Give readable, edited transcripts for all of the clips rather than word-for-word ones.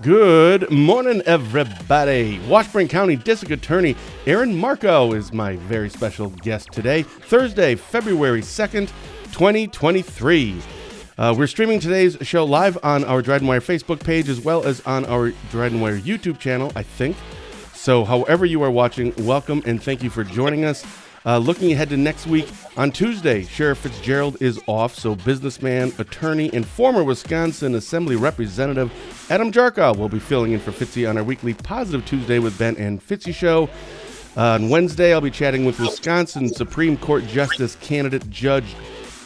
Good morning, everybody. Washburn County District Attorney Aaron Marcoux is my very special guest today, Thursday, February 2nd, 2023. We're streaming today's show live on our DrydenWire Facebook page as well as on our DrydenWire YouTube channel, I think. So however you are watching, welcome and thank you for joining us. Looking ahead to next week, on Tuesday, Sheriff Fitzgerald is off, so businessman, attorney, and former Wisconsin Assembly Representative Adam Jarkow will be filling in for Fitzy on our weekly Positive Tuesday with Ben and Fitzy show. On Wednesday, I'll be chatting with Wisconsin Supreme Court Justice candidate Judge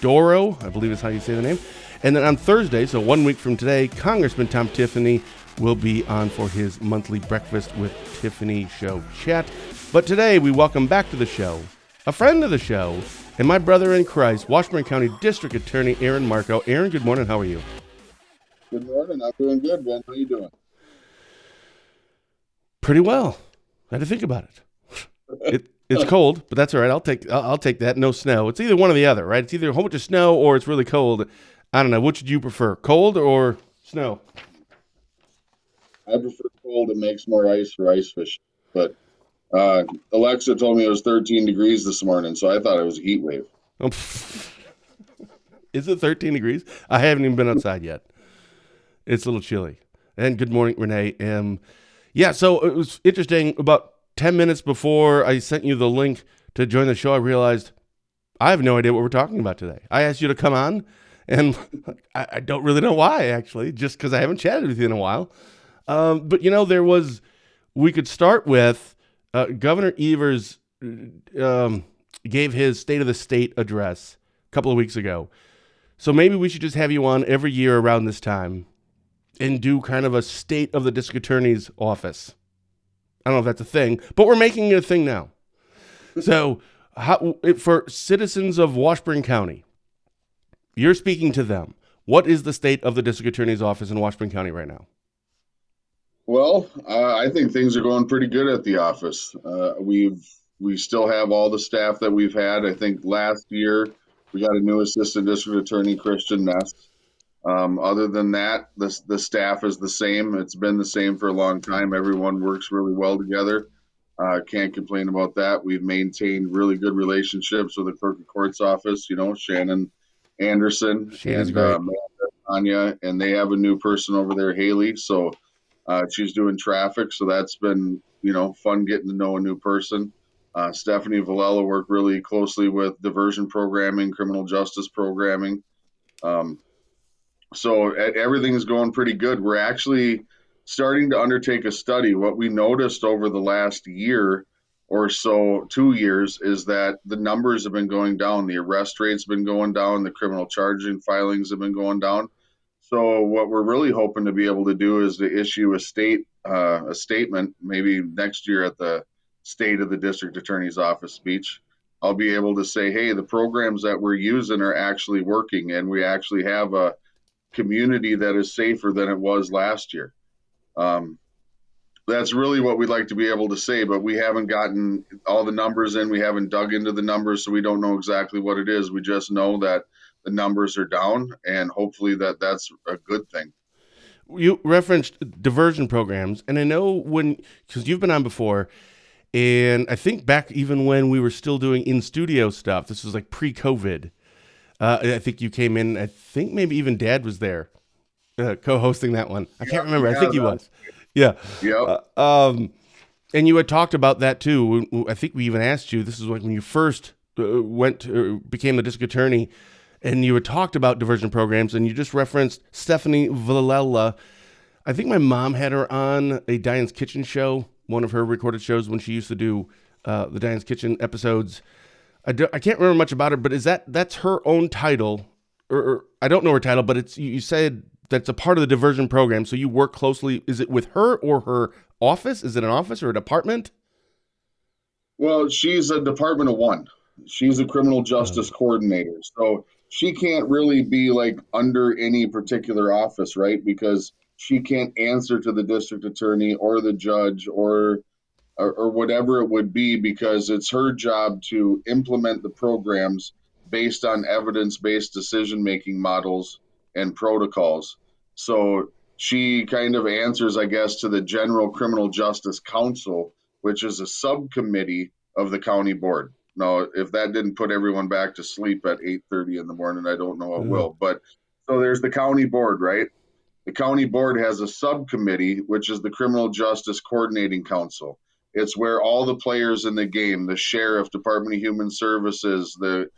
Doro, I believe is how you say the name. And then on Thursday, so 1 week from today, Congressman Tom Tiffany will be on for his monthly Breakfast with Tiffany show chat. But today, we welcome back to the show a friend of the show, and my brother in Christ, Washburn County District Attorney Aaron Marcoux. Aaron, good morning. How are you? Good morning. I'm doing good, Ben. How are you doing? Pretty well. I had to think about it. It's cold, but that's all right. I'll take that. No snow. It's either one or the other, right? It's either a whole bunch of snow or it's really cold. I don't know. Which would you prefer, cold or snow? I prefer cold. It makes more ice for ice fishing. But Alexa told me it was 13 degrees this morning, so I thought it was a heat wave. Is it 13 degrees? I haven't even been outside yet. It's a little chilly. And good morning, Renee. So it was interesting. About 10 minutes before I sent you the link to join the show, I realized I have no idea what we're talking about today. I asked you to come on, and I don't really know why, actually, just because I haven't chatted with you in a while. But, we could start with Governor Evers gave his State of the State address a couple of weeks ago. So maybe we should just have you on every year around this time and do kind of a State of the District Attorney's office. I don't know if that's a thing, but we're making it a thing now. So for citizens of Washburn County, you're speaking to them. What is the state of the District Attorney's office in Washburn County right now? Well, I think things are going pretty good at the office. We still have all the staff that we've had. I think last year we got a new assistant district attorney, Christian Ness. Other than that, the staff is the same. It's been the same for a long time. Everyone works really well together. Can't complain about that. We've maintained really good relationships with the clerk of court's office. Shannon Anderson and Amanda Tanya, and they have a new person over there, Haley. So she's doing traffic, so that's been fun getting to know a new person. Stephanie Villela worked really closely with diversion programming, criminal justice programming. So everything is going pretty good. We're actually starting to undertake a study. What we noticed over the last year or so, 2 years, is that the numbers have been going down. The arrest rate's been going down. The criminal charging filings have been going down. So what we're really hoping to be able to do is to issue a statement, maybe next year at the State of the District Attorney's Office speech. I'll be able to say, hey, the programs that we're using are actually working, and we actually have a community that is safer than it was last year. That's really what we'd like to be able to say, but we haven't gotten all the numbers in. We haven't dug into the numbers, so we don't know exactly what it is. We just know that the numbers are down, and hopefully that's a good thing. You referenced diversion programs, and I know because you've been on before, and I think back even when we were still doing in-studio stuff, this was like pre-COVID, I think you came in, I think maybe even Dad was there co-hosting that one. I can't remember. I think he was. Yeah. Yep. And you had talked about that too. I think we even asked you, this is like when you first became the district attorney, and you had talked about diversion programs, and you just referenced Stephanie Villela. I think my mom had her on a Diane's Kitchen show, one of her recorded shows when she used to do the Diane's Kitchen episodes. I can't remember much about her, but that's her own title, or I don't know her title, but you said that's a part of the diversion program. So you work closely. Is it with her or her office? Is it an office or a department? Well, she's a department of one. She's a criminal justice coordinator. So she can't really be like under any particular office, right? Because she can't answer to the district attorney or the judge or whatever it would be, because it's her job to implement the programs based on evidence-based decision-making models and protocols. So she kind of answers, I guess, to the General Criminal Justice Council, which is a subcommittee of the county board. Now, if that didn't put everyone back to sleep at 8:30 in the morning, I don't know what Ugh. will. But so there's the county board, right? The county board has a subcommittee, which is the Criminal Justice Coordinating Council. It's where all the players in the game, the sheriff, Department of Human Services, the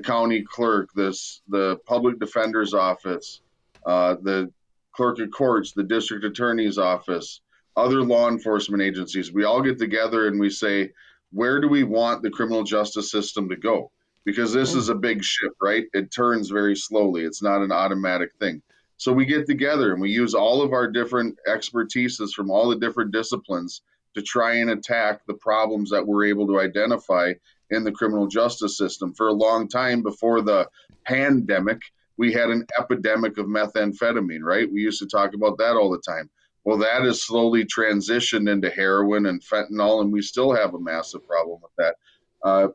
county clerk, the public defender's office, the clerk of courts, the district attorney's office, other law enforcement agencies, we all get together and we say, where do we want the criminal justice system to go? Because this Oh. is a big ship, right? It turns very slowly. It's not an automatic thing. So we get together and we use all of our different expertises from all the different disciplines to try and attack the problems that we're able to identify in the criminal justice system. For a long time before the pandemic, we had an epidemic of methamphetamine, right? We used to talk about that all the time. Well, that has slowly transitioned into heroin and fentanyl, and we still have a massive problem with that. Uh,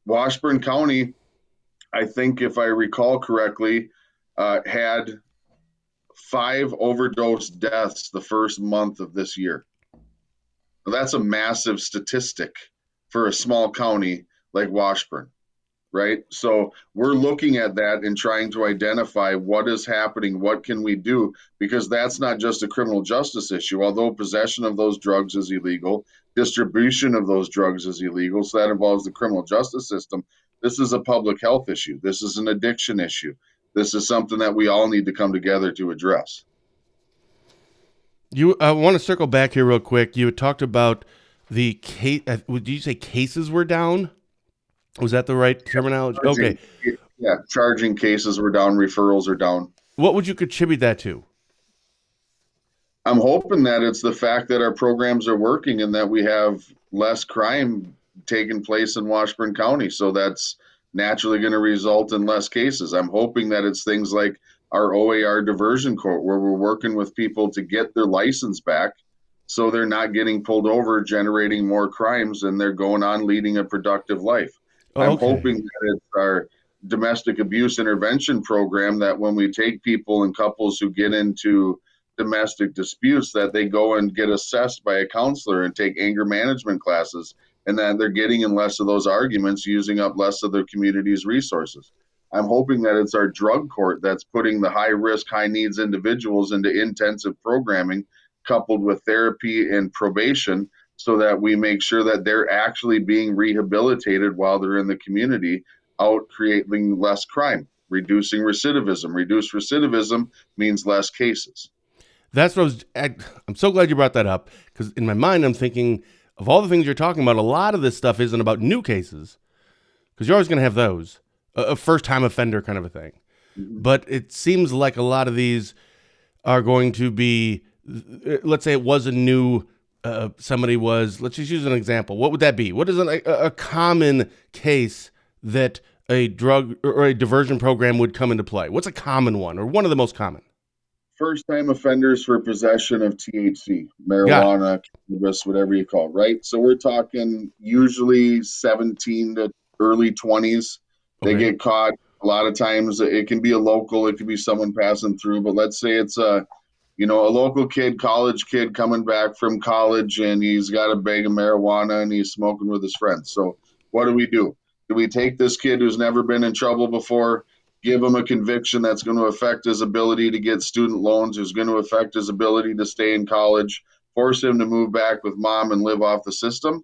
Washburn County, I think, if I recall correctly, had 5 overdose deaths the first month of this year. Well, that's a massive statistic for a small county like Washburn, right? So we're looking at that and trying to identify what is happening, what can we do, because that's not just a criminal justice issue. Although possession of those drugs is illegal, distribution of those drugs is illegal, so that involves the criminal justice system. This is a public health issue. This is an addiction issue. This is something that we all need to come together to address. I want to circle back here real quick. You had talked about the case. Did you say cases were down? Was that the right terminology? Okay. Charging, yeah, charging cases were down, referrals are down. What would you contribute that to? I'm hoping that it's the fact that our programs are working and that we have less crime taking place in Washburn County. So that's naturally going to result in less cases. I'm hoping that it's things like our OAR diversion court, where we're working with people to get their license back so they're not getting pulled over, generating more crimes, and they're going on leading a productive life. Oh, I'm okay. hoping that it's our domestic abuse intervention program that when we take people and couples who get into domestic disputes, that they go and get assessed by a counselor and take anger management classes, and that they're getting in less of those arguments, using up less of their community's resources. I'm hoping that it's our drug court that's putting the high risk, high needs individuals into intensive programming coupled with therapy and probation, so that we make sure that they're actually being rehabilitated while they're in the community, out creating less crime, reducing recidivism. Reduced recidivism means less cases. That's what I'm so glad you brought that up, because in my mind, I'm thinking of all the things you're talking about, a lot of this stuff isn't about new cases, because you're always going to have those, a first-time offender kind of a thing. Mm-hmm. But it seems like a lot of these are going to be, let's say it was a new, let's just use an example. What would that be? What is a common case that a drug or a diversion program would come into play? What's a common one, or one of the most common? First time offenders for possession of THC, Got it. marijuana, cannabis, whatever you call it, right? So we're talking usually 17 to early 20s. They Okay. get caught. A lot of times it can be a local, it could be someone passing through, but let's say it's a local kid, college kid coming back from college, and he's got a bag of marijuana and he's smoking with his friends. So what do we do? Do we take this kid who's never been in trouble before, give him a conviction that's going to affect his ability to get student loans, who's going to affect his ability to stay in college, force him to move back with mom and live off the system?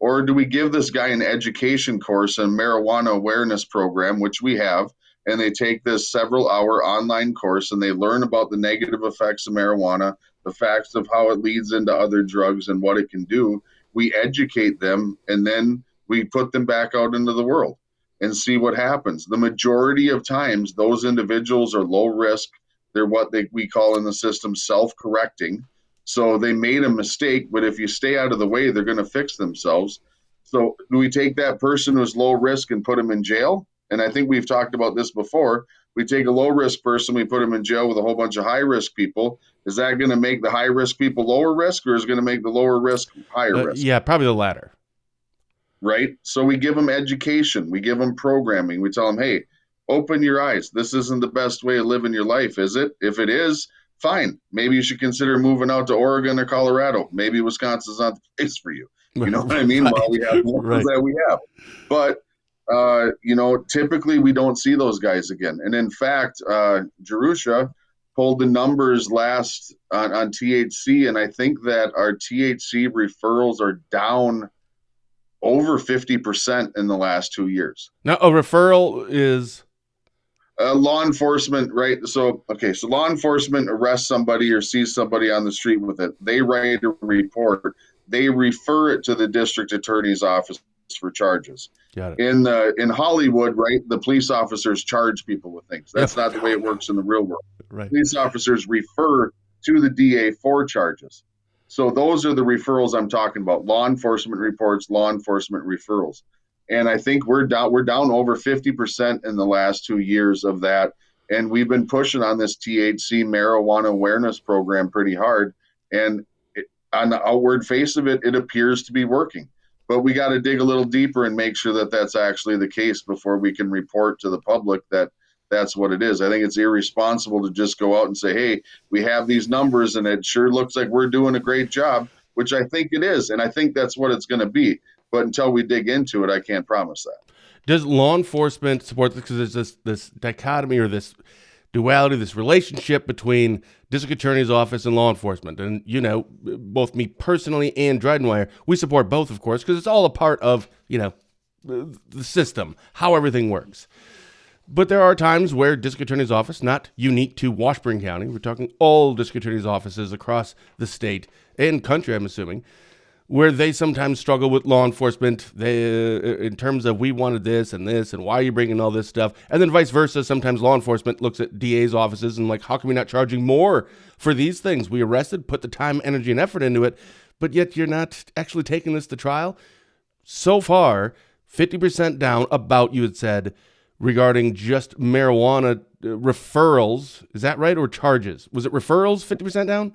Or do we give this guy an education course and marijuana awareness program, which we have, and they take this several-hour online course and they learn about the negative effects of marijuana, the facts of how it leads into other drugs and what it can do. We educate them, and then we put them back out into the world and see what happens. The majority of times, those individuals are low risk. They're what we call in the system self-correcting. So they made a mistake, but if you stay out of the way, they're going to fix themselves. So do we take that person who's low risk and put them in jail? And I think we've talked about this before. We take a low risk person, we put them in jail with a whole bunch of high risk people. Is that going to make the high risk people lower risk, or is it going to make the lower risk higher risk? Yeah, probably the latter. Right? So we give them education, we give them programming, we tell them, hey, open your eyes. This isn't the best way of living your life, is it? If it is, fine. Maybe you should consider moving out to Oregon or Colorado. Maybe Wisconsin's not the place for you. You know what I mean? Right. While we have the ones that we have. But, typically we don't see those guys again. And in fact, Jerusha pulled the numbers last on THC, and I think that our THC referrals are down over 50% in the last 2 years. Now, a referral is law enforcement, right? So law enforcement arrests somebody or sees somebody on the street with it. They write a report. They refer it to the district attorney's office for charges. got it. In Hollywood, right, the police officers charge people with things. That's not the way it works in the real world. Right. Police officers refer to the DA for charges. So those are the referrals I'm talking about. Law enforcement reports, law enforcement referrals. And I think we're down over 50% in the last 2 years of that. And we've been pushing on this THC marijuana awareness program pretty hard. And on the outward face of it, it appears to be working. But we got to dig a little deeper and make sure that that's actually the case before we can report to the public that that's what it is. I think it's irresponsible to just go out and say, hey, we have these numbers and it sure looks like we're doing a great job, which I think it is. And I think that's what it's going to be. But until we dig into it, I can't promise that. Does law enforcement support this? Because there's this dichotomy or this duality, this relationship between district attorney's office and law enforcement. And, both me personally and DrydenWire, we support both, of course, because it's all a part of, the system, how everything works. But there are times where district attorney's office, not unique to Washburn County, we're talking all district attorney's offices across the state and country, I'm assuming, where they sometimes struggle with law enforcement in terms of we wanted this and why are you bringing all this stuff? And then vice versa, sometimes law enforcement looks at DA's offices and like, how come we not charging more for these things? We arrested, put the time, energy, and effort into it, but yet you're not actually taking this to trial? So far, 50% down, about, you had said, regarding just marijuana referrals. Is that right? Or charges? Was it referrals, 50% down?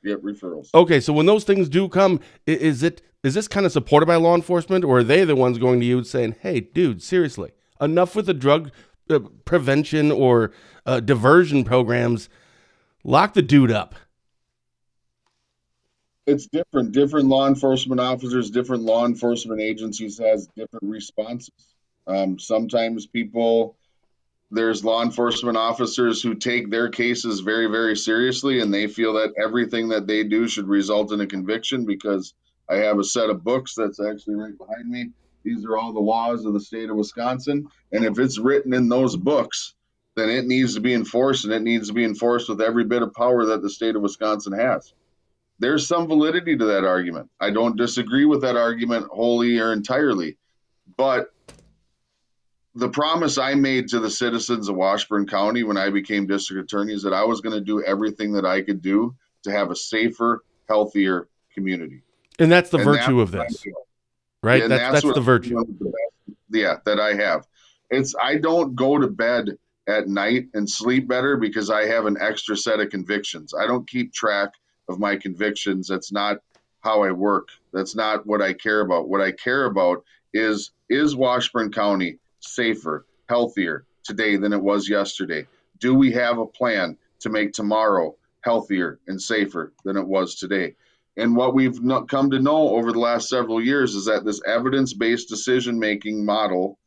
Yep, referrals. Okay, so when those things do come, is this kind of supported by law enforcement, or are they the ones going to you and saying, hey, dude, seriously, enough with the drug prevention or diversion programs, lock the dude up? It's different. Different law enforcement officers, different law enforcement agencies has different responses. Sometimes there's law enforcement officers who take their cases very, very seriously, and they feel that everything that they do should result in a conviction because I have a set of books that's actually right behind me. These are all the laws of the state of Wisconsin. And if it's written in those books, then it needs to be enforced, and it needs to be enforced with every bit of power that the state of Wisconsin has. There's some validity to that argument. I don't disagree with that argument wholly or entirely, but the promise I made to the citizens of Washburn County when I became district attorney is that I was going to do everything that I could do to have a safer, healthier community. And that's the virtue of this, right? And that's the virtue. That I have. I don't go to bed at night and sleep better because I have an extra set of convictions. I don't keep track of my convictions. That's not how I work. That's not what I care about. What I care about is Washburn County safer, healthier today than it was yesterday? Do we have a plan to make tomorrow healthier and safer than it was today? And what we've come to know over the last several years is that this evidence-based decision-making model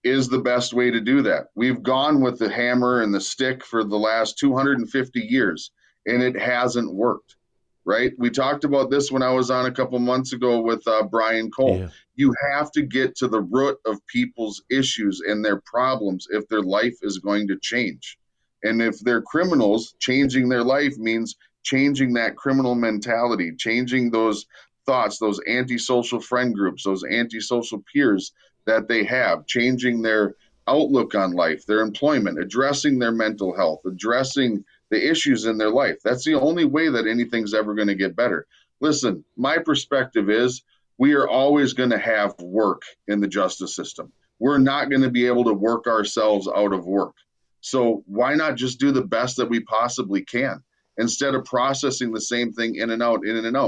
is the best way to do that. We've gone with the hammer and the stick for the last 250 years, and it hasn't worked. Right? We talked about this when I was on a couple months ago with Brian Cole. Yeah. You have to get to the root of people's issues and their problems if their life is going to change. And if they're criminals, changing their life means changing that criminal mentality, changing those thoughts, those antisocial friend groups, those antisocial peers that they have, changing their outlook on life, their employment, addressing their mental health, addressing the issues in their life. That's the only way that anything's ever going to get better. Listen, my perspective is we are always going to have work in the justice system. We're not going to be able to work ourselves out of work. So why not just do the best that we possibly can instead of processing the same thing in and out,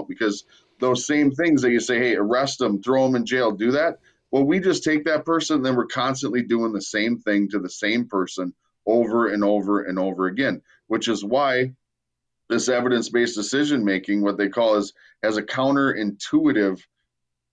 because those same things that you say, hey, arrest them, throw them in jail, do that. Well, we just take that person, and then we're constantly doing the same thing to the same person over and over and over again. which is why this evidence-based decision making, what they call is, has a counterintuitive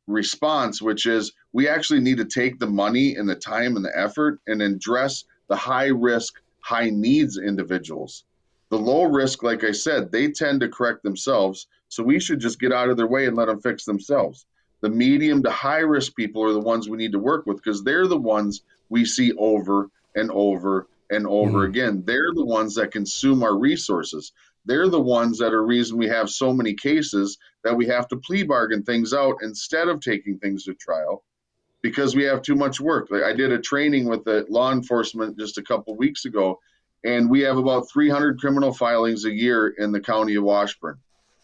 response, which is we actually need to take the money and the time and the effort and address the high risk, high needs individuals. The low risk, like I said, they tend to correct themselves. So we should just get out of their way and let them fix themselves. The medium to high risk people are the ones we need to work with because they're the ones we see over and over and over again. They're the ones that consume our resources. They're the ones that are reason we have so many cases that we have to plea bargain things out instead of taking things to trial because we have too much work. Like I did a training with the law enforcement just a couple of weeks ago, and we have about 300 criminal filings a year in the county of Washburn.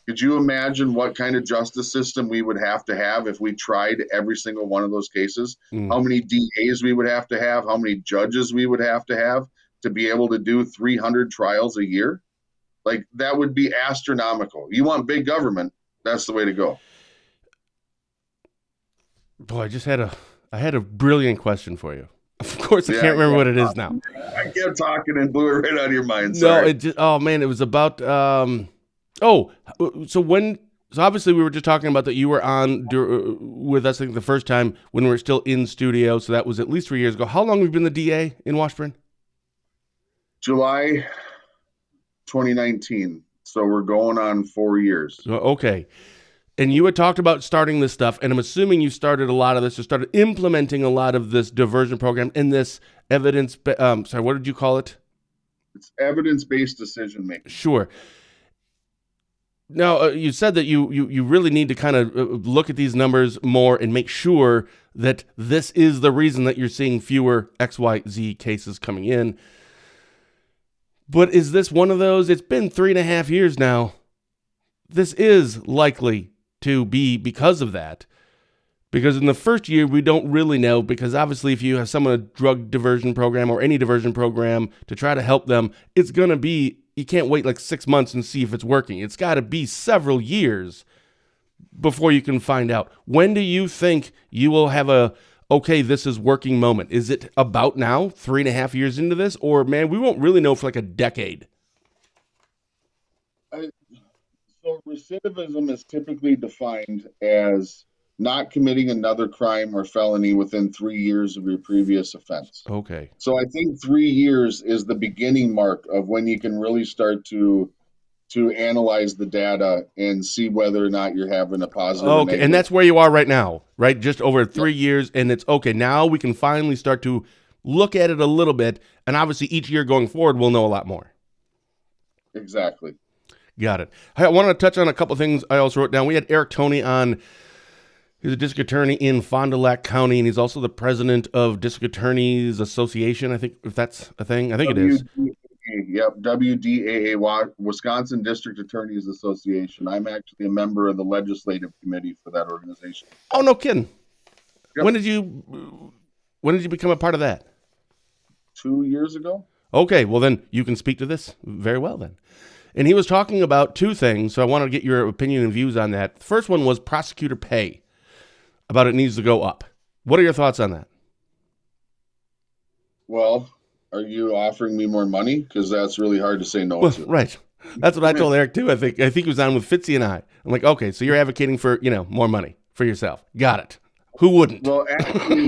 Could you imagine what kind of justice system we would have to have if we tried every single one of those cases? How many DAs we would have to have? How many judges we would have to be able to do 300 trials a year? Like that would be astronomical. You want big government, that's the way to go. Boy, I had a brilliant question for you. Of course, I can't remember what it is now. I kept talking and blew it right out of your mind. Sorry. No, it just, oh man, it was about, so obviously we were just talking about that you were on with us, I think the first time when we were still in studio. So that was at least 3 years ago. How long have you been the DA in Washburn? July 2019. So we're going on 4 years. Okay. And you had talked about starting this stuff, and I'm assuming you started a lot of this, or started implementing a lot of this diversion program and this evidence, what did you call it? It's evidence-based decision making. Sure. Now, you said that you really need to kind of look at these numbers more and make sure that this is the reason that you're seeing fewer XYZ cases coming in. But is this one of those? It's been 3.5 years now. This is likely to be because of that. Because in the first year, we don't really know, because obviously if you have someone a drug diversion program or any diversion program to try to help them, it's going to be, you can't wait like 6 months and see if it's working. It's got to be several years before you can find out. When do you think you will have okay, this is working moment? Is it about now, 3.5 years into this? Or, man, we won't really know for like a decade? So recidivism is typically defined as not committing another crime or felony within 3 years of your previous offense. Okay. So I think 3 years is the beginning mark of when you can really start to analyze the data and see whether or not you're having a positive. Okay, and that's where you are right now, right? Just over 3 years, and it's okay. Now we can finally start to look at it a little bit, and obviously each year going forward, we'll know a lot more. Exactly. Got it. I want to touch on a couple of things I also wrote down. We had Eric Toney on. He's a district attorney in Fond du Lac County, and he's also the president of District Attorneys Association, I think, if that's a thing. I think it is. Yep, WDAA, Wisconsin District Attorneys Association. I'm actually a member of the legislative committee for that organization. Oh, no kidding. Yep. When did you become a part of that? 2 years ago. Okay, well then you can speak to this very well then. And he was talking about two things, so I wanted to get your opinion and views on that. The first one was prosecutor pay, about it needs to go up. What are your thoughts on that? Well, are you offering me more money? Because that's really hard to say no to. Right. That's what I told Eric too. I think he was on with Fitzy and I. I'm like, okay, so you're advocating for, more money for yourself. Got it. Who wouldn't? Well, actually,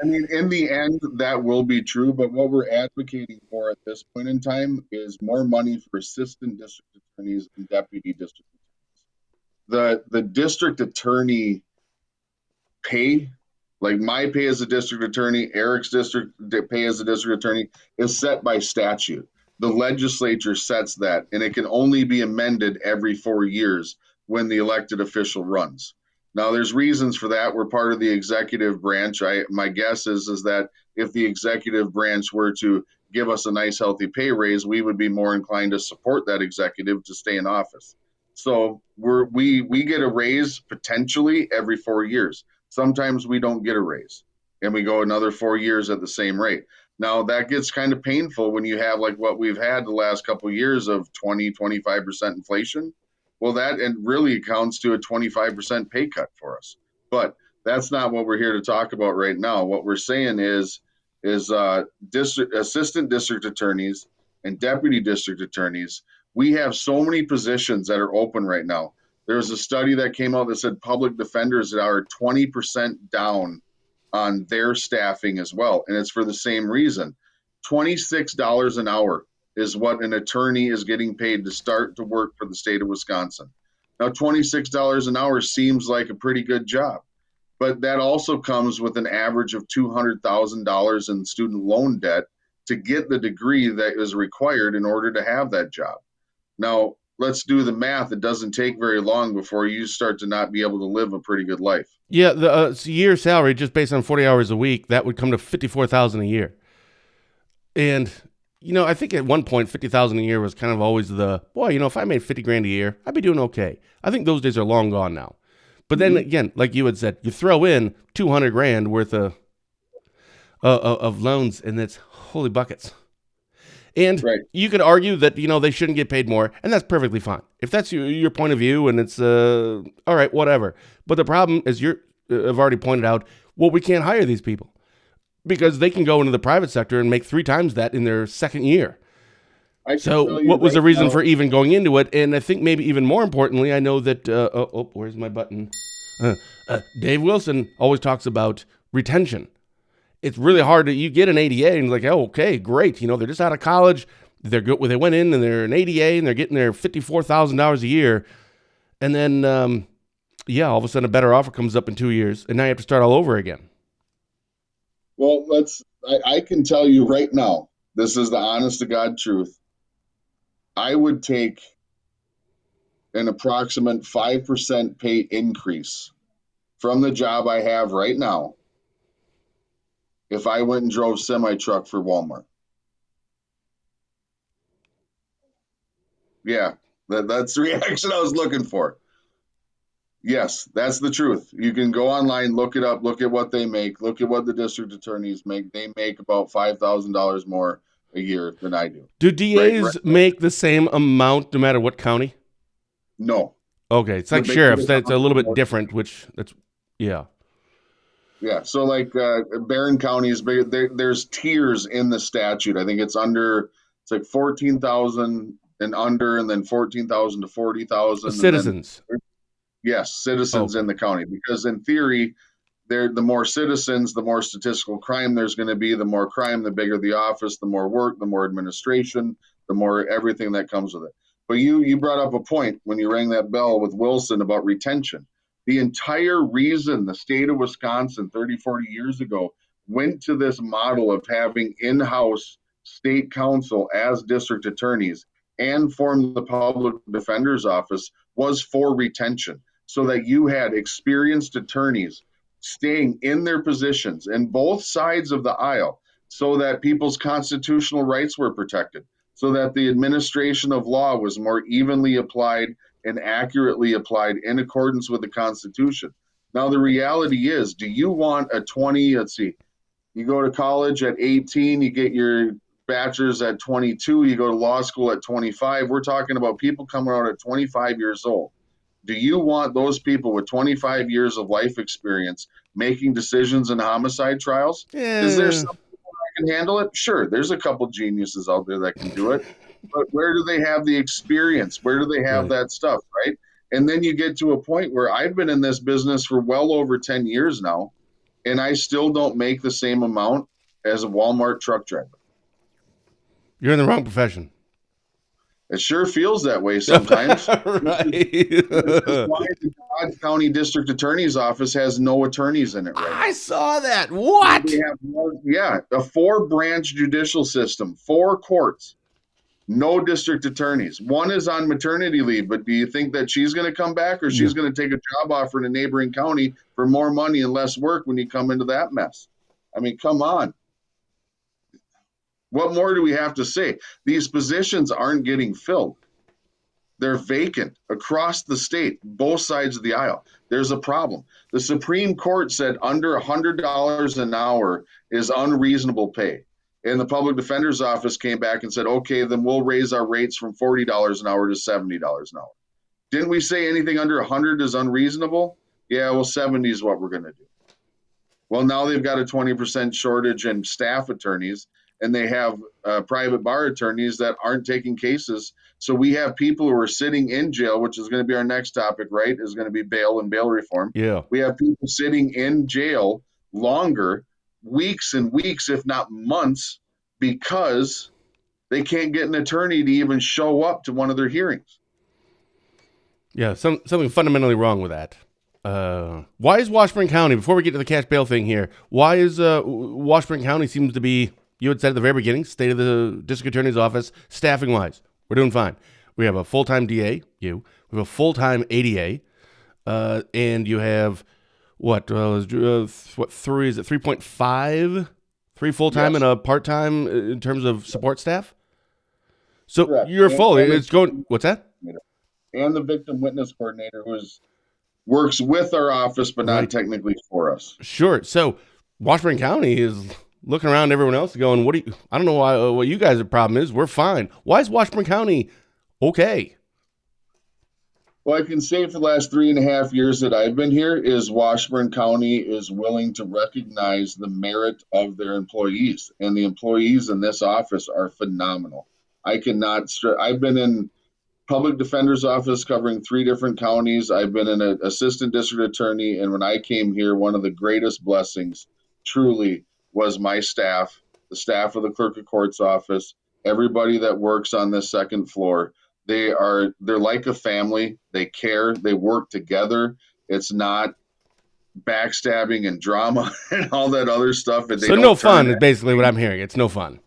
in the end, that will be true. But what we're advocating for at this point in time is more money for assistant district attorneys and deputy district attorneys. The district attorney pay, like my pay as a district attorney, Eric's district pay as a district attorney, is set by statute. The legislature sets that, and it can only be amended every 4 years when the elected official runs. Now, there's reasons for that. We're part of the executive branch. My guess is that if the executive branch were to give us a nice, healthy pay raise, we would be more inclined to support that executive to stay in office. So we get a raise potentially every 4 years. Sometimes we don't get a raise, and we go another 4 years at the same rate. Now, that gets kind of painful when you have like what we've had the last couple of years of 20-25% inflation. Well, that really accounts to a 25% pay cut for us. But that's not what we're here to talk about right now. What we're saying is assistant district attorneys and deputy district attorneys, we have so many positions that are open right now. There's a study that came out that said public defenders are 20% down on their staffing as well. And it's for the same reason. $26 an hour is what an attorney is getting paid to start to work for the state of Wisconsin. Now, $26 an hour seems like a pretty good job, but that also comes with an average of $200,000 in student loan debt to get the degree that is required in order to have that job. Now, let's do the math. It doesn't take very long before you start to not be able to live a pretty good life. Yeah, the year salary, just based on 40 hours a week, that would come to $54,000 a year. And, I think at one point, $50,000 a year was kind of always if I made 50 grand a year, I'd be doing okay. I think those days are long gone now. But then again, like you had said, you throw in 200 grand worth of loans, and that's holy buckets. And you could argue that, they shouldn't get paid more, and that's perfectly fine. If that's your point of view, and it's, all right, whatever. But the problem, as I've already pointed out, we can't hire these people because they can go into the private sector and make 3 times that in their second year. So what was the reason for even going into it? And I think maybe even more importantly, I know that, where's my button? Dave Wilson always talks about retention. It's really hard you get an ADA and like, oh, okay, great. They're just out of college. They're good. They went in and they're an ADA and they're getting their $54,000 a year. And then, all of a sudden a better offer comes up in 2 years and now you have to start all over again. Well, I can tell you right now, this is the honest to God truth. I would take an approximate 5% pay increase from the job I have right now if I went and drove semi-truck for Walmart. Yeah, that's the reaction I was looking for. Yes, that's the truth. You can go online, look it up, look at what they make, look at what the district attorneys make. They make about $5,000 more a year than I do. Do DAs make the same amount no matter what county? No. Okay, it's like sheriffs. That's a little bit different, yeah. Yeah, so like Barron County is big. There's tiers in the statute. I think it's like 14,000 and under, and then 14,000 to 40,000. Citizens. Yes, citizens in the county, because in theory, the more citizens, the more statistical crime there's going to be. The more crime, the bigger the office, the more work, the more administration, the more everything that comes with it. But you brought up a point when you rang that bell with Wilson about retention. The entire reason the state of Wisconsin 30, 40 years ago went to this model of having in-house state counsel as district attorneys and formed the public defender's office was for retention, so that you had experienced attorneys staying in their positions in both sides of the aisle, so that people's constitutional rights were protected, so that the administration of law was more evenly applied and accurately applied in accordance with the Constitution. Now, the reality is, do you want you go to college at 18, you get your bachelor's at 22, you go to law school at 25. We're talking about people coming out at 25 years old. Do you want those people with 25 years of life experience making decisions in homicide trials? Yeah. Is there some people that can handle it? Sure, there's a couple geniuses out there that can do it. But where do they have the experience? Where do they have that stuff, right? And then you get to a point where I've been in this business for well over 10 years now, and I still don't make the same amount as a Walmart truck driver. You're in the wrong profession. It sure feels that way sometimes. Right. Why the Dodge County District Attorney's Office has no attorneys in it right now. I saw that. What? They have a 4-branch judicial system, 4 courts, no district attorneys. One is on maternity leave, but do you think that she's going to come back, or she's going to take a job offer in a neighboring county for more money and less work when you come into that mess? I mean, come on. What more do we have to say? These positions aren't getting filled. They're vacant across the state, both sides of the aisle. There's a problem. The Supreme Court said under $100 an hour is unreasonable pay. And the public defender's office came back and said, okay, then we'll raise our rates from $40 an hour to $70 an hour. Didn't we say anything under 100 is unreasonable? Yeah, well, 70 is what we're going to do. Well, now they've got a 20% shortage in staff attorneys. and they have private bar attorneys that aren't taking cases. So we have people who are sitting in jail, which is going to be our next topic, right? Is going to be bail and bail reform. Yeah. We have people sitting in jail longer, weeks and weeks, if not months, because they can't get an attorney to even show up to one of their hearings. Yeah, something fundamentally wrong with that. Why is Washburn County, before we get to the cash bail thing here, why is Washburn County seems to be, you had said at the very beginning, state of the district attorney's office, staffing-wise, we're doing fine. We have a full-time DA, we have a full-time ADA, and you have, what 3, is it 3.5? 3 full-time Yes. and a part-time in terms of support staff? So Correct. you're full. It's going, what's that? And the victim witness coordinator, who works with our office, but not technically for us. Sure. So Washburn County is looking around at everyone else going, I don't know what you guys' problem is. We're fine. Why is Washburn County okay? Well, I can say for the last 3.5 years that I've been here is Washburn County is willing to recognize the merit of their employees, and the employees in this office are phenomenal. I've been in public defender's office covering 3 different counties. I've been an assistant district attorney, and when I came here, one of the greatest blessings truly was my staff, the staff of the clerk of court's office, everybody that works on this second floor. They're like a family. They care. They work together. It's not backstabbing and drama and all that other stuff. So no fun is basically what I'm hearing. It's no fun.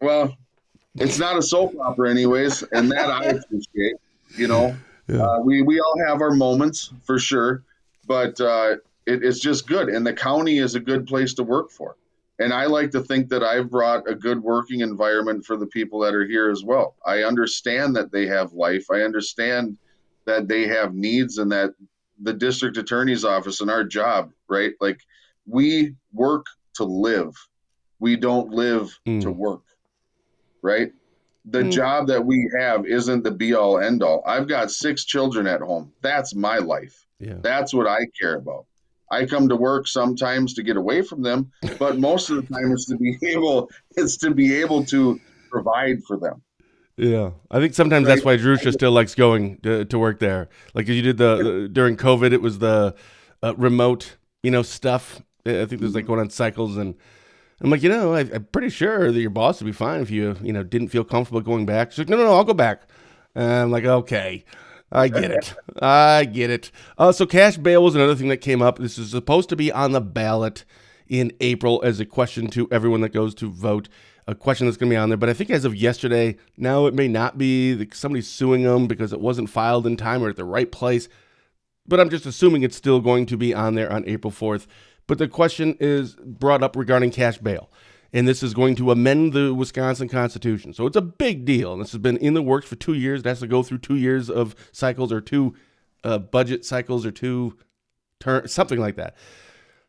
Well, it's not a soap opera anyways, and that I appreciate. We all have our moments for sure, but it's just good, and the county is a good place to work for. And I like to think that I've brought a good working environment for the people that are here as well. I understand that they have life. I understand that they have needs, and that the district attorney's office and our job, right? Like, we work to live. We don't live to work, right? The job that we have isn't the be all end all. I've got 6 children at home. That's my life. Yeah. That's what I care about. I come to work sometimes to get away from them, but most of the time it's to be able to provide for them. Yeah, I think sometimes that's why Drusha still likes going to work there. Like you did during COVID, it was the remote, stuff. I think there's like going on cycles, and I'm like, I'm pretty sure that your boss would be fine if you, didn't feel comfortable going back. She's like, no, I'll go back. And I'm like, okay. I get it. So cash bail was another thing that came up. This is supposed to be on the ballot in April as a question to everyone that goes to vote, a question that's going to be on there. But I think as of yesterday, now it may not be. Somebody's suing them because it wasn't filed in time or at the right place. But I'm just assuming it's still going to be on there on April 4th. But the question is brought up regarding cash bail. And this is going to amend the Wisconsin Constitution. So it's a big deal. And this has been in the works for 2 years. It has to go through 2 years of cycles, or 2 budget cycles, or 2 something like that.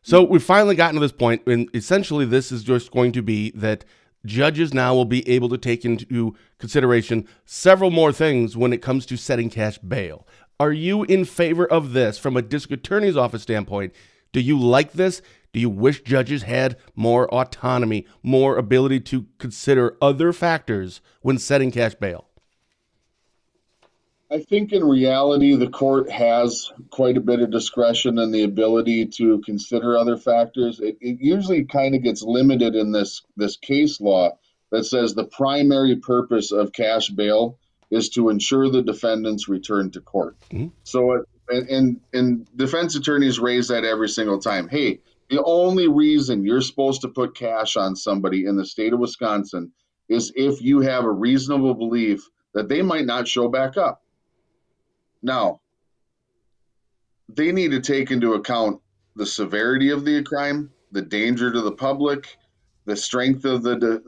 So we've finally gotten to this point, and essentially this is just going to be that judges now will be able to take into consideration several more things when it comes to setting cash bail. Are you in favor of this from a district attorney's office standpoint? Do you like this? Do you wish judges had more autonomy, more ability to consider other factors when setting cash bail? I think in reality, the court has quite a bit of discretion and the ability to consider other factors. It usually kind of gets limited in this case law that says the primary purpose of cash bail is to ensure the defendant's return to court. Mm-hmm. So, and defense attorneys raise that every single time. Hey, the only reason you're supposed to put cash on somebody in the state of Wisconsin is if you have a reasonable belief that they might not show back up. Now, they need to take into account the severity of the crime, the danger to the public, the strength of the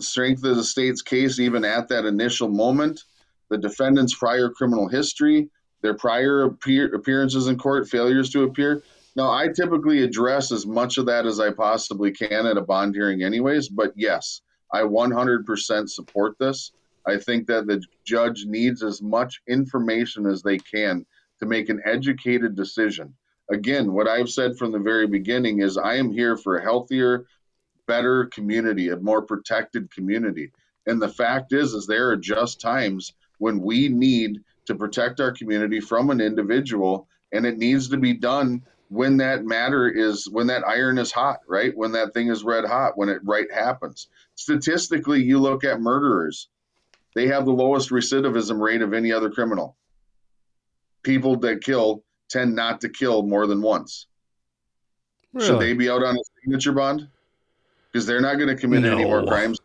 state's case, even at that initial moment, the defendant's prior criminal history, their prior appearances in court, failures to appear. Now, I typically address as much of that as I possibly can at a bond hearing anyways, but yes, I 100% support this. I think that the judge needs as much information as they can to make an educated decision. Again, what I've said from the very beginning is I am here for a healthier, better community, a more protected community. And the fact is there are just times when we need to protect our community from an individual, and it needs to be done when when that iron is hot, right? When that thing is red hot, when it right happens. Statistically, you look at murderers, they have the lowest recidivism rate of any other criminal. People that kill tend not to kill more than once. Really? Should they be out on a signature bond? Because they're not going to commit any more No. crimes,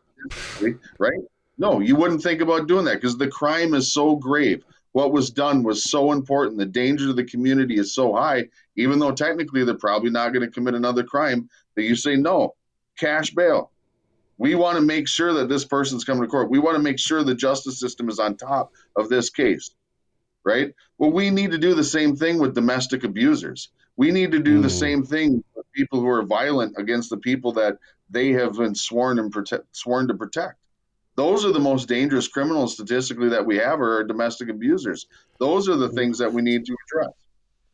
right? No, you wouldn't think about doing that because the crime is so grave. What was done was so important. The danger to the community is so high, even though technically they're probably not going to commit another crime, that you say, no, cash bail. We want to make sure that this person's coming to court. We want to make sure the justice system is on top of this case, right? Well, we need to do the same thing with domestic abusers. We need to do the same thing with people who are violent against the people that they have been sworn to protect. Those are the most dangerous criminals statistically that we have are domestic abusers. Those are the things that we need to address.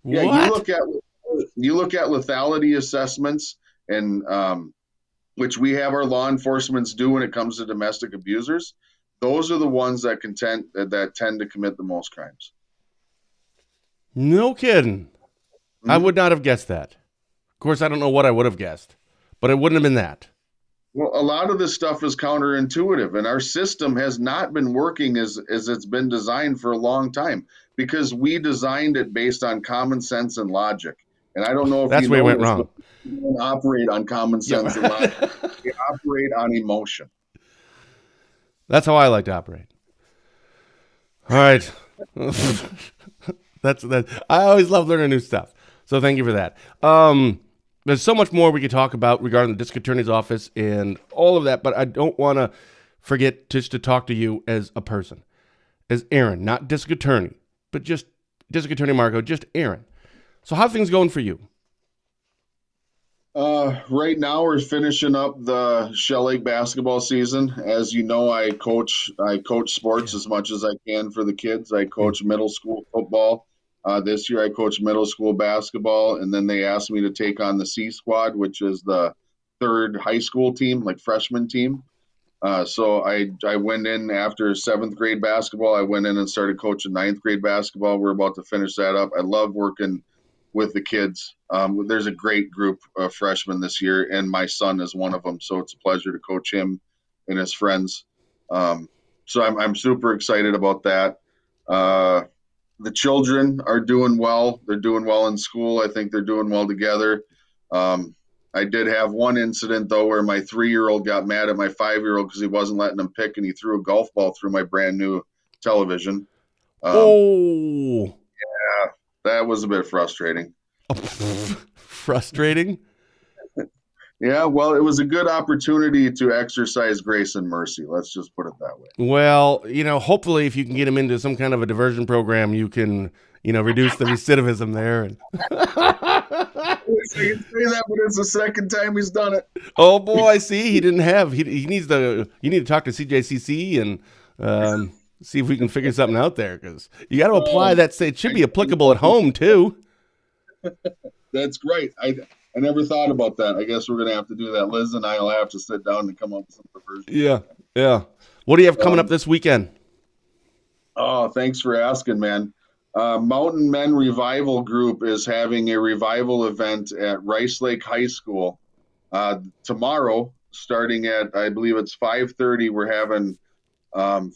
Yeah, What? you look at lethality assessments, and which we have our law enforcements do when it comes to domestic abusers. Those are the ones that tend to commit the most crimes. No kidding. I Mm-hmm. would not have guessed that. Of course, I don't know what I would have guessed, but it wouldn't have been that. Well, a lot of this stuff is counterintuitive, and our system has not been working as it's been designed for a long time because we designed it based on common sense and logic. And I don't know if That's you where you know went this, but wrong. we don't operate on common sense and logic. Yeah. We operate on emotion. That's how I like to operate. All right. That's that. I always love learning new stuff. So thank you for that. There's so much more we could talk about regarding the district attorney's office and all of that, but I don't want to forget just to talk to you as a person, as Aaron, not district attorney, but just district attorney Marcoux, just Aaron. So how are things going for you? Right now we're finishing up the Shell Lake basketball season. As you know, I coach sports Yeah. as much as I can for the kids. I Yeah. coach middle school football. This year I coach middle school basketball, and then they asked me to take on the C squad, which is the third high school team, like freshman team. So I went in after seventh grade basketball. I went in and started coaching ninth grade basketball. We're about to finish that up. I love working with the kids. There's a great group of freshmen this year, and my son is one of them. So it's a pleasure to coach him and his friends. So I'm super excited about that. Uh, the children are doing well. They're doing well in school. I think they're doing well together. Um, I did have one incident though where my 3-year-old got mad at my 5-year-old because he wasn't letting him pick, and he threw a golf ball through my brand new television. Um, Oh, that was a bit frustrating. frustrating. Yeah, well, it was a good opportunity to exercise grace and mercy. Let's just put it that way. Well, hopefully if you can get him into some kind of a diversion program, you can, reduce the recidivism there. And I wish I could say that, but it's the second time he's done it. oh boy, see, he needs you need to talk to CJCC and see if we can figure something out there because you got to apply Oh, that. Say it should be applicable at home too. that's great. I never thought about that. I guess we're gonna have to do that. Liz and I will have to sit down and come up with some diversion Yeah, programs. yeah. What do you have coming up Um, this weekend? oh, thanks for asking, man. Mountain Men Revival Group is having a revival event at Rice Lake High School tomorrow, starting at I believe it's 5:30. We're having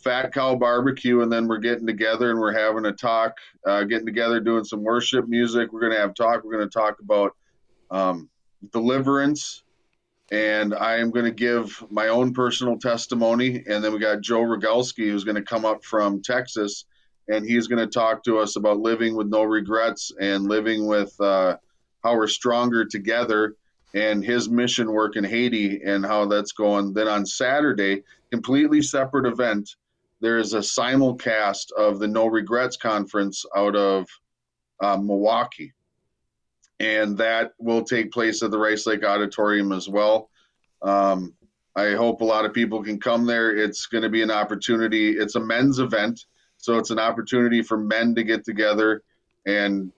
Fat Cow Barbecue, and then we're getting together and we're having a talk, getting together, doing some worship music. We're going to have talk. We're going to talk about um, deliverance, and I am going to give my own personal testimony. And then we got Joe Rogalski, who's going to come up from Texas, and he's going to talk to us about living with no regrets and living with how we're stronger together and his mission work in Haiti and how that's going. Then on Saturday, completely separate event, there is a simulcast of the No Regrets conference out of Milwaukee, and that will take place at the Rice Lake Auditorium as well. Um, I hope a lot of people can come there. It's going to be an opportunity. It's a men's event, so it's an opportunity for men to get together and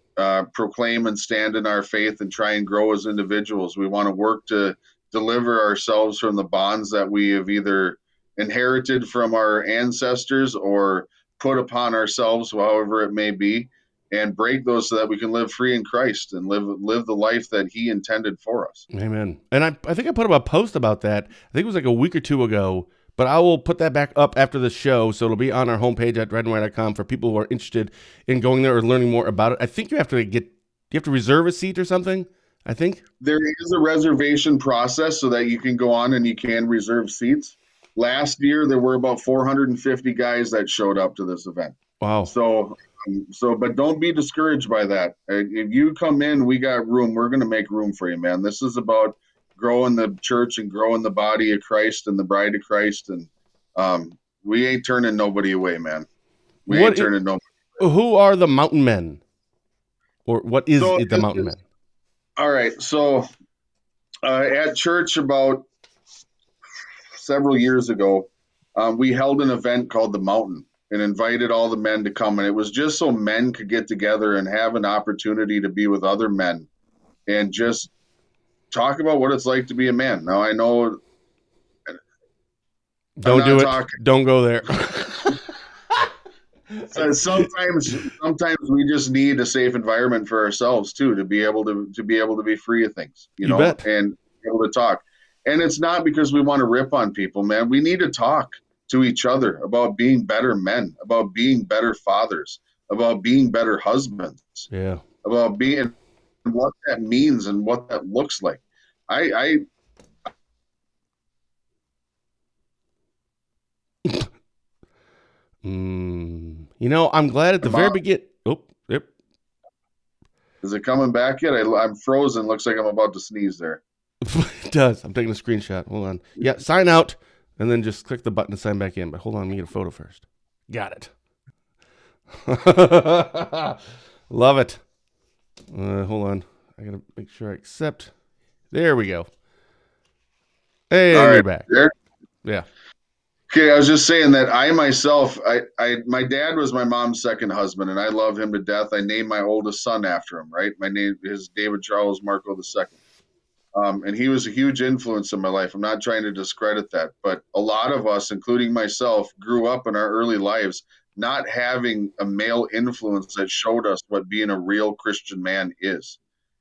proclaim and stand in our faith and try and grow as individuals. We want to work to deliver ourselves from the bonds that we have either inherited from our ancestors or put upon ourselves, however it may be, and break those so that we can live free in Christ and live the life that He intended for us. Amen. And I think I put up a post about that. I think it was like a week or two ago, but I will put that back up after the show, so it'll be on our homepage at DrydenWire.com for people who are interested in going there or learning more about it. I think you have to reserve a seat or something, I think. There is a reservation process so that you can go on and you can reserve seats. Last year, there were about 450 guys that showed up to this event. Wow. But don't be discouraged by that. If you come in, we got room. We're going to make room for you, man. This is about growing the church and growing the body of Christ and the bride of Christ. And we ain't turning nobody away, man. We ain't turning nobody away. Who are the Mountain Men? Or what is the Mountain Men? All right. So at church about several years ago, we held an event called The Mountain and invited all the men to come. And it was just so men could get together and have an opportunity to be with other men and just talk about what it's like to be a man. Now, I know. Don't do it. Don't go there. Sometimes we just need a safe environment for ourselves too, to be able to be free of things, you know, bet. And be able to talk. And it's not because we want to rip on people, man. We need to talk to each other about being better men, about being better fathers, about being better husbands, about being what that means and what that looks like. You know, I'm glad at the very beginning. Oh, yep. Is it coming back yet? I'm frozen. Looks like I'm about to sneeze there. It does. I'm taking a screenshot. Hold on. Yeah, sign out, and then just click the button to sign back in. But hold on, let me get a photo first. Got it. Love it. Hold on. I got to make sure I accept. There we go. Hey, we're back. There? Yeah. Okay, I was just saying that I myself, my dad was my mom's second husband, and I love him to death. I named my oldest son after him, right? My name is David Charles Marcoux II. And he was a huge influence in my life. I'm not trying to discredit that, but a lot of us, including myself, grew up in our early lives not having a male influence that showed us what being a real Christian man is.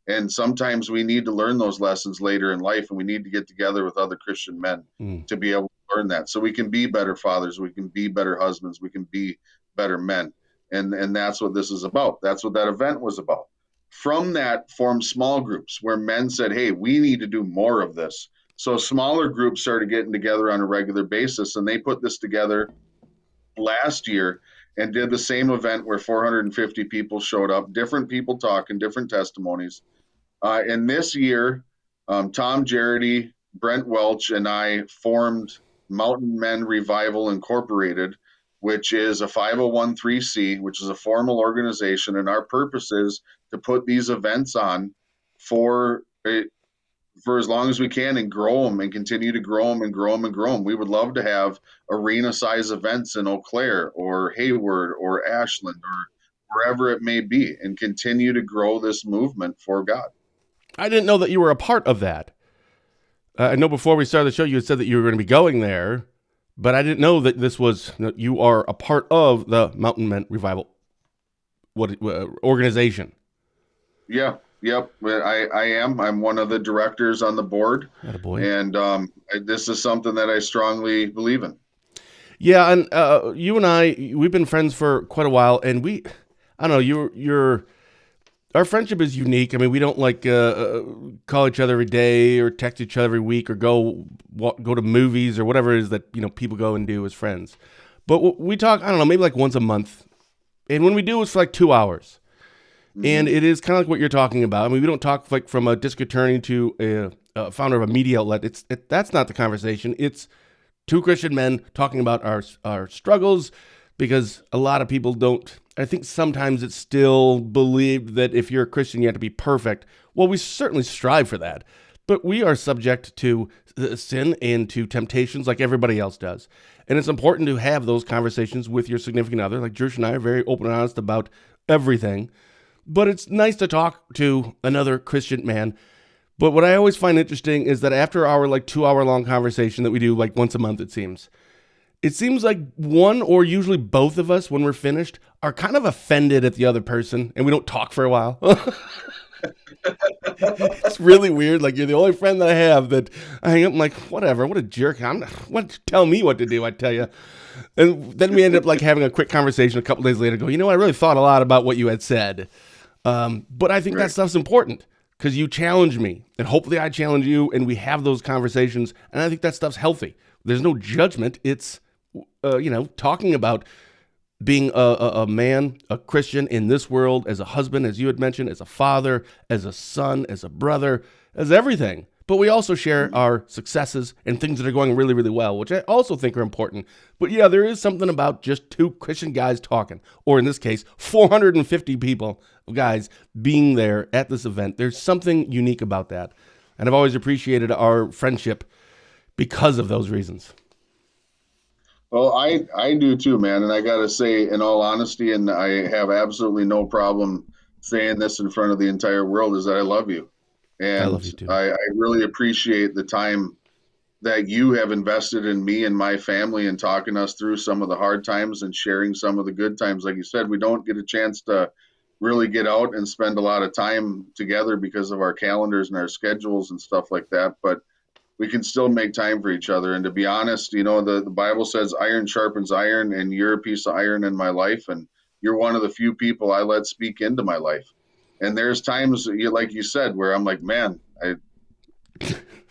And sometimes we need to learn those lessons later in life, and we need to get together with other Christian men to be able to learn that, so we can be better fathers, we can be better husbands, we can be better men. And that's what this is about. That's what that event was about. From that formed small groups where men said, hey, we need to do more of this. So smaller groups started getting together on a regular basis, and they put this together last year and did the same event where 450 people showed up, different people talking, different testimonies. And this year, Tom Jarity, Brent Welch, and I formed Mountain Men Revival Incorporated, which is a 501(c), which is a formal organization. And our purpose is to put these events on for as long as we can and grow them and continue to grow them and grow them and grow them. We would love to have arena-size events in Eau Claire or Hayward or Ashland or wherever it may be, and continue to grow this movement for God. I didn't know that you were a part of that. I know before we started the show, you had said that you were going to be going there, but I didn't know that you are a part of the Mountain Men Revival organization. Yeah. Yep. I am. I'm one of the directors on the board. And this is something that I strongly believe in. Yeah. And you and we've been friends for quite a while, and I don't know, our friendship is unique. I mean, we don't like call each other every day or text each other every week or go to movies or whatever it is that, people go and do as friends. But we talk, I don't know, maybe like once a month. And when we do, it's for like 2 hours. Mm-hmm. And it is kind of like what you're talking about. I mean, we don't talk like from a district attorney to a founder of a media outlet. That's not the conversation. It's two Christian men talking about our struggles, because a lot of people don't. I think sometimes it's still believed that if you're a Christian, you have to be perfect. Well, we certainly strive for that, but we are subject to sin and to temptations like everybody else does. And it's important to have those conversations with your significant other. Like Josh and I are very open and honest about everything, but it's nice to talk to another Christian man But what I always find interesting is that after our like 2 hour long conversation that we do like once a month, it seems like one or usually both of us, when we're finished, are kind of offended at the other person and we don't talk for a while. It's really weird. Like, you're the only friend that I have that I hang up. I'm like, whatever, what a jerk. Tell me what to do, I tell you. And then we end up like having a quick conversation a couple days later, go, I really thought a lot about what you had said. But I think that stuff's important because you challenge me and hopefully I challenge you and we have those conversations. And I think that stuff's healthy. There's no judgment. It's, talking about being a man, a Christian in this world, as a husband, as you had mentioned, as a father, as a son, as a brother, as everything. But we also share our successes and things that are going really, really well, which I also think are important. But yeah, there is something about just two Christian guys talking, or in this case, 450 people, guys, being there at this event. There's something unique about that. And I've always appreciated our friendship because of those reasons. Well, I do too, man. And I got to say, in all honesty, and I have absolutely no problem saying this in front of the entire world, is that I love you. And I love you too. I really appreciate the time that you have invested in me and my family and talking us through some of the hard times and sharing some of the good times. Like you said, we don't get a chance to really get out and spend a lot of time together because of our calendars and our schedules and stuff like that. But we can still make time for each other. And to be honest, the Bible says iron sharpens iron, and you're a piece of iron in my life. And you're one of the few people I let speak into my life. And there's times, like you said, where I'm like, man, I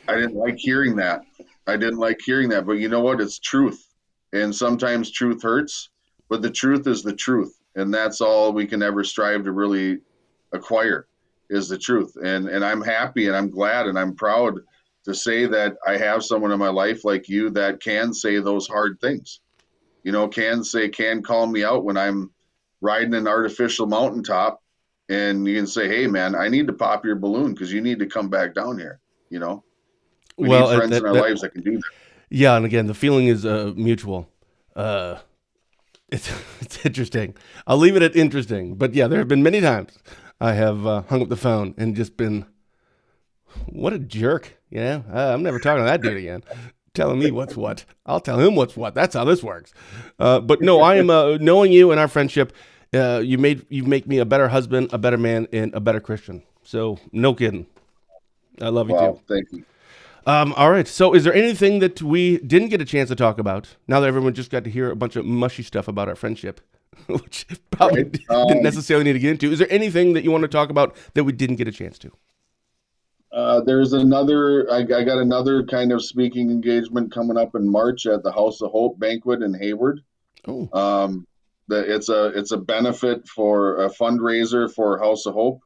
didn't like hearing that. But you know what? It's truth. And sometimes truth hurts, but the truth is the truth. And that's all we can ever strive to really acquire is the truth. And I'm happy and I'm glad and I'm proud to say that I have someone in my life like you that can say those hard things, can call me out when I'm riding an artificial mountaintop, and you can say, hey man, I need to pop your balloon because you need to come back down here. We need friends in our lives that can do that. Yeah. And again, the feeling is mutual. It's interesting. I'll leave it at interesting, but yeah, there have been many times I have hung up the phone and just been, what a jerk. I'm never talking to that dude again. Telling me what's what. I'll tell him what's what. That's how this works. But no, I am knowing you and our friendship. You make me a better husband, a better man, and a better Christian. So no kidding. I love you too. Thank you. All right. So is there anything that we didn't get a chance to talk about now that everyone just got to hear a bunch of mushy stuff about our friendship, which probably didn't necessarily need to get into? Is there anything that you want to talk about that we didn't get a chance to? There's I got another kind of speaking engagement coming up in March at the House of Hope banquet in Hayward. Oh. It's a benefit for a fundraiser for House of Hope.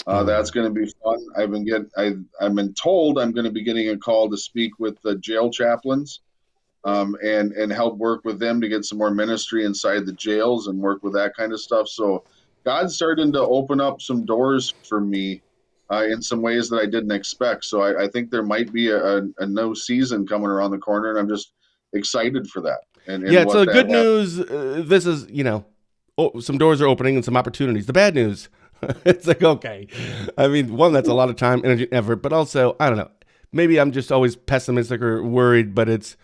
That's going to be fun. I've been told I'm going to be getting a call to speak with the jail chaplains, and help work with them to get some more ministry inside the jails and work with that kind of stuff. So God's starting to open up some doors for me in some ways that I didn't expect. So I think there might be a new season coming around the corner, and I'm just excited for that. And yeah, so the good news, this is, some doors are opening and some opportunities. The bad news, it's like, okay. I mean, one, that's a lot of time, energy, and effort, but also, I don't know, maybe I'm just always pessimistic or worried, but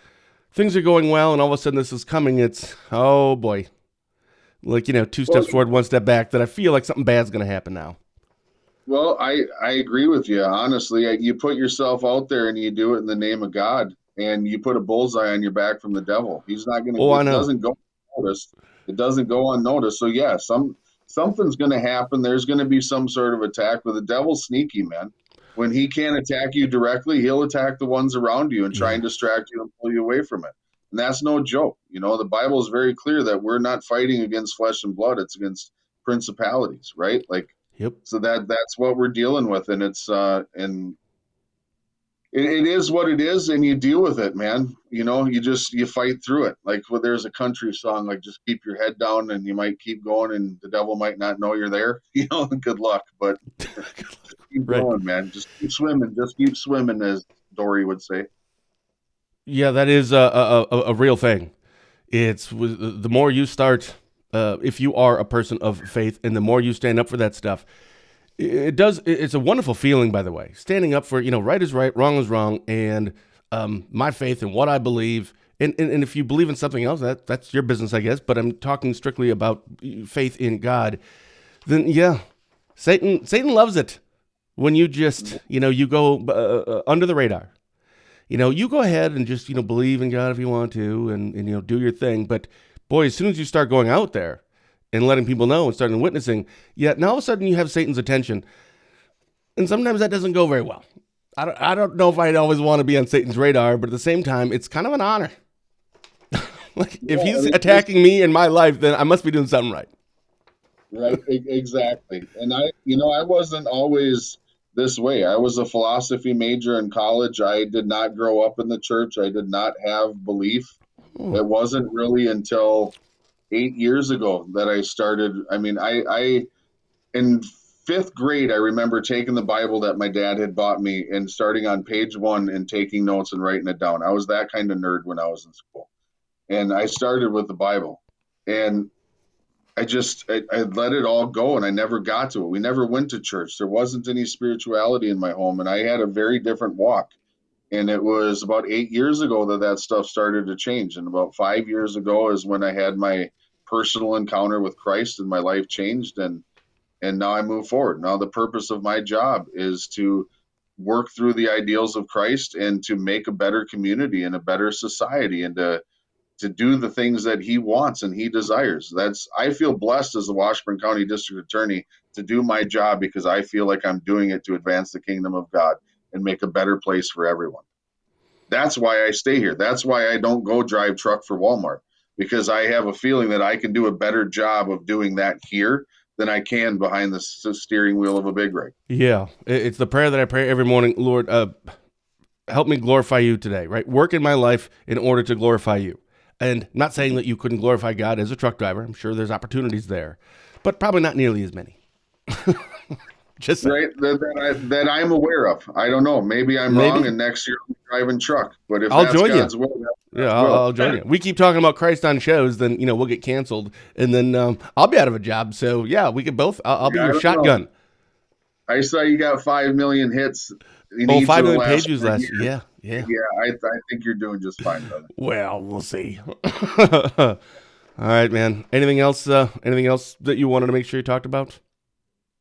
things are going well, and all of a sudden this is coming. It's, oh boy, like, two steps forward, one step back, that I feel like something bad's going to happen now. Well, I agree with you. Honestly, you put yourself out there and you do it in the name of God, and you put a bullseye on your back from the devil. He's not going to. Oh, I know. It doesn't go unnoticed. It doesn't go unnoticed. So yeah, something's going to happen. There's going to be some sort of attack. But the devil's sneaky, man. When he can't attack you directly, he'll attack the ones around you and try and distract you and pull you away from it. And that's no joke. The Bible is very clear that we're not fighting against flesh and blood. It's against principalities, right? Like. Yep. So that's what we're dealing with, and it's and it is what it is, and you deal with it, man. You fight through it. Like, there's a country song, like, just keep your head down, and you might keep going, and the devil might not know you're there. Good luck, but just keep going, man. Just keep swimming. Just keep swimming, as Dory would say. Yeah, that is a real thing. It's the more you start. If you are a person of faith and the more you stand up for that stuff, It does. It's a wonderful feeling, by the way, standing up for, right is right, wrong is wrong, and my faith and what I believe. And if you believe in something else, that's your business, I guess. But I'm talking strictly about faith in God. Then yeah, Satan loves it when you just you go under the radar. You go ahead and just believe in God if you want to, and do your thing. But boy, as soon as you start going out there and letting people know and starting witnessing, now all of a sudden you have Satan's attention, and sometimes that doesn't go very well. I don't know if I'd always want to be on Satan's radar, but at the same time, it's kind of an honor. If he's attacking me in my life, then I must be doing something right. Right, exactly. And I wasn't always this way. I was a philosophy major in college. I did not grow up in the church. I did not have belief. It wasn't really until 8 years ago that I started. I mean, I in fifth grade, I remember taking the Bible that my dad had bought me and starting on page 1 and taking notes and writing it down. I was that kind of nerd when I was in school. And I started with the Bible, and I let it all go, and I never got to it. We never went to church. There wasn't any spirituality in my home, and I had a very different walk. And it was about 8 years ago that stuff started to change. And about 5 years ago is when I had my personal encounter with Christ, and my life changed. And now I move forward. Now the purpose of my job is to work through the ideals of Christ and to make a better community and a better society, and to do the things that he wants and he desires. I feel blessed as the Washburn County District Attorney to do my job, because I feel like I'm doing it to advance the kingdom of God and make a better place for everyone. That's why I stay here. That's why I don't go drive truck for Walmart, because I have a feeling that I can do a better job of doing that here than I can behind the steering wheel of a big rig. Yeah, it's the prayer that I pray every morning. Lord, help me glorify you today, right? Work in my life in order to glorify you. And not saying that you couldn't glorify God as a truck driver. I'm sure there's opportunities there, but probably not nearly as many. Just right, that I'm aware of. I don't know. Maybe I'm wrong, and next year I'll be driving truck. But if that's God's will, I'll join you. We keep talking about Christ on shows, then we'll get canceled, and then I'll be out of a job. So yeah, we could both. I'll be your shotgun. I saw you got 5 million hits. 5 million page views last year. Yeah. I think you're doing just fine, brother. Well, we'll see. All right, man. Anything else? Anything else that you wanted to make sure you talked about?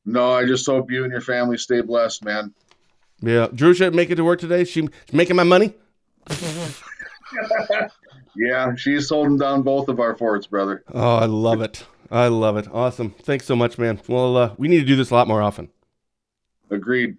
No, I just hope you and your family stay blessed, man. Yeah, Drew should make it to work today. She's making my money. Yeah, she's holding down both of our forts, brother. Oh, I love it. Awesome. Thanks so much, man. Well, we need to do this a lot more often. Agreed.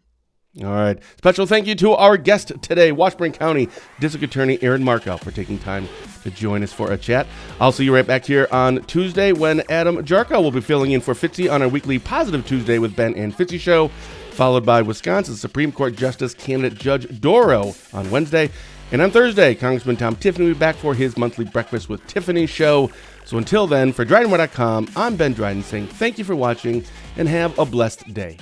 All right. Special thank you to our guest today, Washburn County District Attorney Aaron Marcoux, for taking time to join us for a chat. I'll see you right back here on Tuesday when Adam Jarko will be filling in for Fitzy on our weekly Positive Tuesday with Ben and Fitzy show, followed by Wisconsin Supreme Court Justice candidate Judge Doro on Wednesday. And on Thursday, Congressman Tom Tiffany will be back for his monthly Breakfast with Tiffany show. So until then, for DrydenWire.com, I'm Ben Dryden saying thank you for watching and have a blessed day.